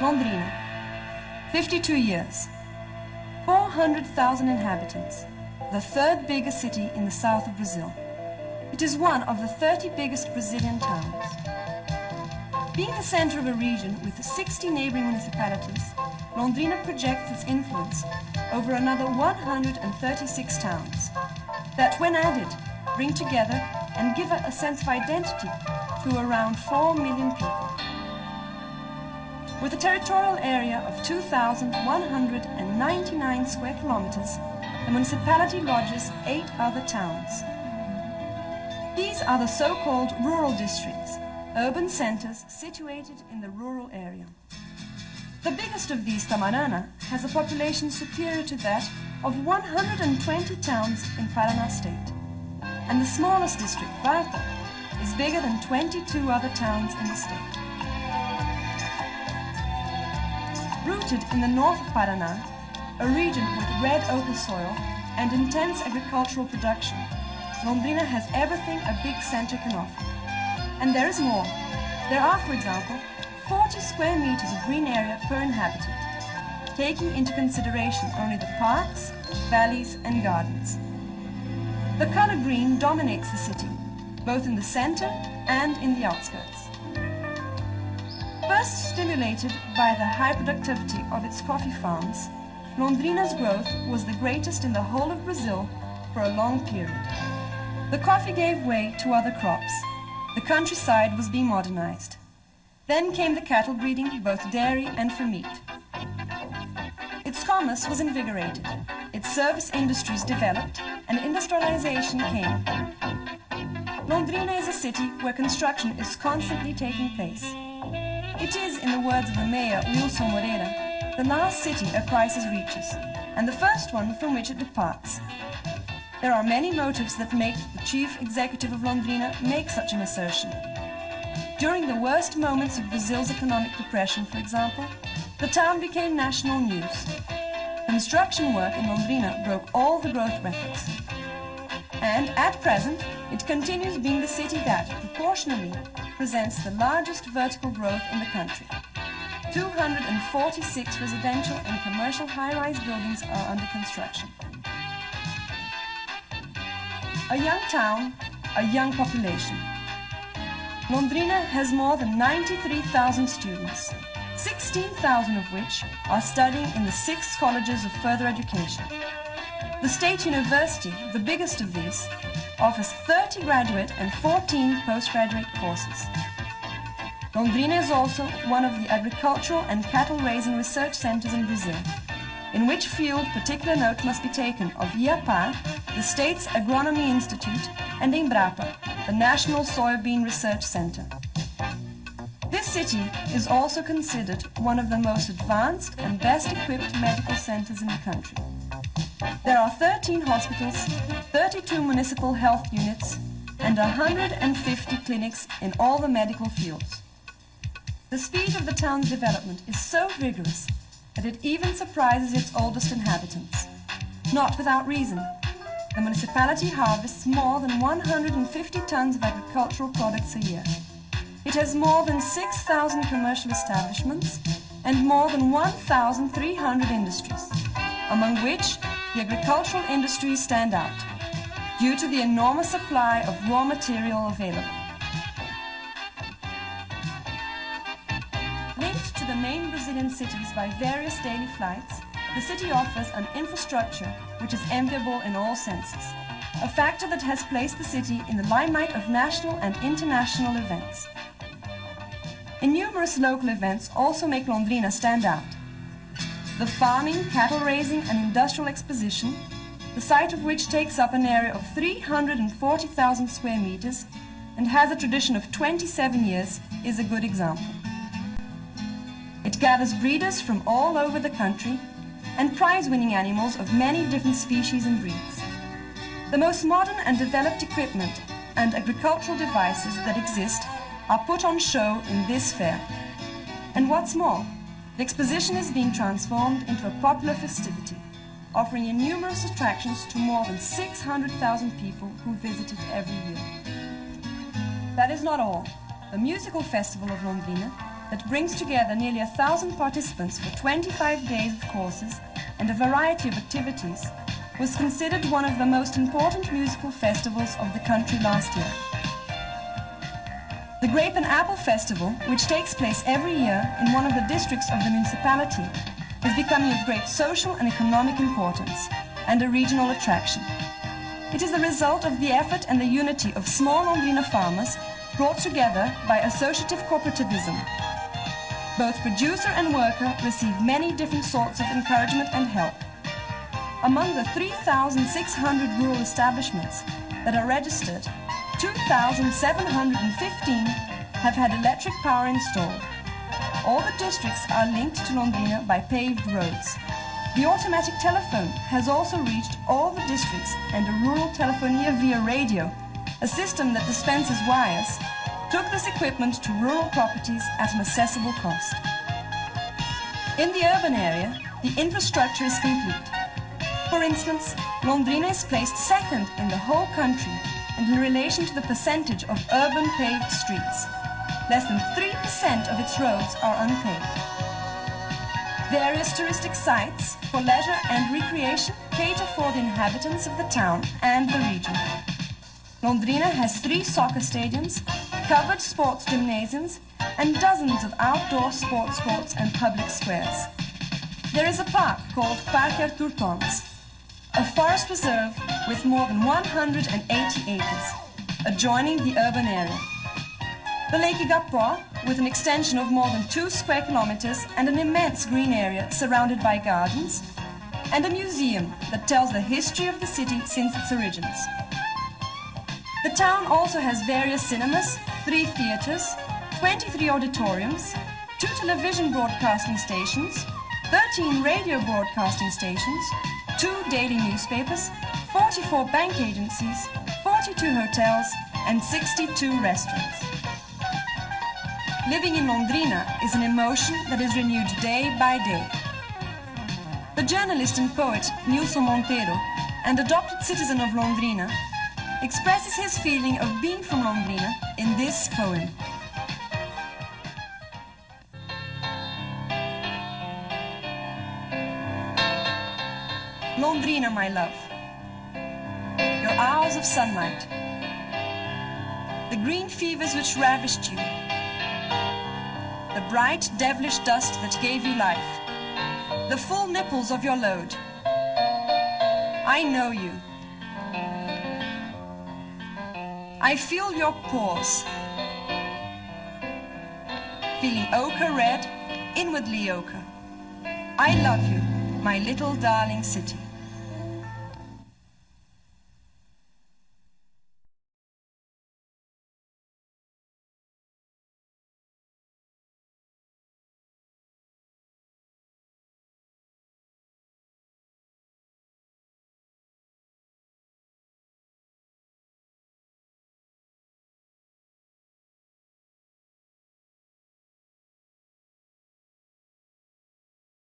Londrina, 52 years, 400,000 inhabitants, the third biggest city in the south of Brazil. It is one of the 30 biggest Brazilian towns. Being the center of a region with 60 neighboring municipalities, Londrina projects its influence over another 136 towns that, when added, bring together and give a sense of identity to around 4 million people. With a territorial area of 2,199 square kilometers, the municipality lodges 8 other towns. These are the so-called rural districts, urban centers situated in the rural area. The biggest of these, Tamarana, has a population superior to that of 120 towns in Paraná state. And the smallest district, Feita, is bigger than 22 other towns in the state. Rooted in the north of Paraná, a region with red ochre soil and intense agricultural production, Londrina has everything a big center can offer. And there is more. There are, for example, 40 square meters of green area per inhabitant, taking into consideration only the parks, valleys, and gardens. The color green dominates the city, both in the center and in the outskirts. First stimulated by the high productivity of its coffee farms, Londrina's growth was the greatest in the whole of Brazil for a long period. The coffee gave way to other crops. The countryside was being modernized. Then came the cattle breeding, both dairy and for meat. Its commerce was invigorated, its service industries developed, and industrialization came. Londrina is a city where construction is constantly taking place. It is, in the words of the mayor, Wilson Moreira, the last city a crisis reaches, and the first one from which it departs. There are many motives that make the chief executive of Londrina make such an assertion. During the worst moments of Brazil's economic depression, for example, the town became national news. Construction work in Londrina broke all the growth records. And at present, it continues being the city that, proportionally, presents the largest vertical growth in the country. 246 residential and commercial high-rise buildings are under construction. A young town, a young population. Londrina has more than 93,000 students, 16,000 of which are studying in the 6 colleges of further education. The State University, the biggest of these, offers 30 graduate and 14 postgraduate courses. Londrina is also one of the agricultural and cattle-raising research centers in Brazil, in which field particular note must be taken of IAPA, the state's Agronomy Institute, and Embrapa, the National Soybean Research Center. This city is also considered one of the most advanced and best equipped medical centers in the country. There are 13 hospitals, 32 municipal health units, and 150 clinics in all the medical fields. The speed of the town's development is so vigorous that it even surprises its oldest inhabitants. Not without reason. The municipality harvests more than 150 tons of agricultural products a year. It has more than 6,000 commercial establishments and more than 1,300 industries, among which the agricultural industries stand out, due to the enormous supply of raw material available. Linked to the main Brazilian cities by various daily flights, the city offers an infrastructure which is enviable in all senses, a factor that has placed the city in the limelight of national and international events. And numerous local events also make Londrina stand out. The farming, cattle raising and industrial exposition, the site of which takes up an area of 340,000 square meters and has a tradition of 27 years, is a good example. It gathers breeders from all over the country and prize-winning animals of many different species and breeds. The most modern and developed equipment and agricultural devices that exist are put on show in this fair. And what's more, the exposition is being transformed into a popular festivity, offering numerous attractions to more than 600,000 people who visit it every year. That is not all. The musical festival of Londrina, that brings together nearly 1,000 participants for 25 days of courses and a variety of activities, was considered one of the most important musical festivals of the country last year. The Grape and Apple Festival, which takes place every year in one of the districts of the municipality, is becoming of great social and economic importance and a regional attraction. It is the result of the effort and the unity of small Londrina farmers brought together by associative cooperativism. Both producer and worker receive many different sorts of encouragement and help. Among the 3,600 rural establishments that are registered, 2,715 have had electric power installed. All the districts are linked to Londrina by paved roads. The automatic telephone has also reached all the districts, and a rural telefonia via radio, a system that dispenses wires, took this equipment to rural properties at an accessible cost. In the urban area, the infrastructure is complete. For instance, Londrina is placed second in the whole country and in relation to the percentage of urban paved streets. Less than 3% of its roads are unpaved. Various touristic sites for leisure and recreation cater for the inhabitants of the town and the region. Londrina has 3 soccer stadiums, covered sports gymnasiums, and dozens of outdoor sports courts and public squares. There is a park called Parque Turtons, a forest reserve with more than 180 acres, adjoining the urban area. The Lake Igapó, with an extension of more than 2 square kilometers and an immense green area surrounded by gardens, and a museum that tells the history of the city since its origins. The town also has various cinemas, 3 theaters, 23 auditoriums, 2 television broadcasting stations, 13 radio broadcasting stations, 2 daily newspapers, 44 bank agencies, 42 hotels, and 62 restaurants. Living in Londrina is an emotion that is renewed day by day. The journalist and poet Nilson Monteiro, an adopted citizen of Londrina, expresses his feeling of being from Londrina in this poem. Londrina, my love, your hours of sunlight, the green fevers which ravished you, the bright devilish dust that gave you life, the full nipples of your load. I know you. I feel your pores, feeling ochre red, inwardly ochre. I love you, my little darling city.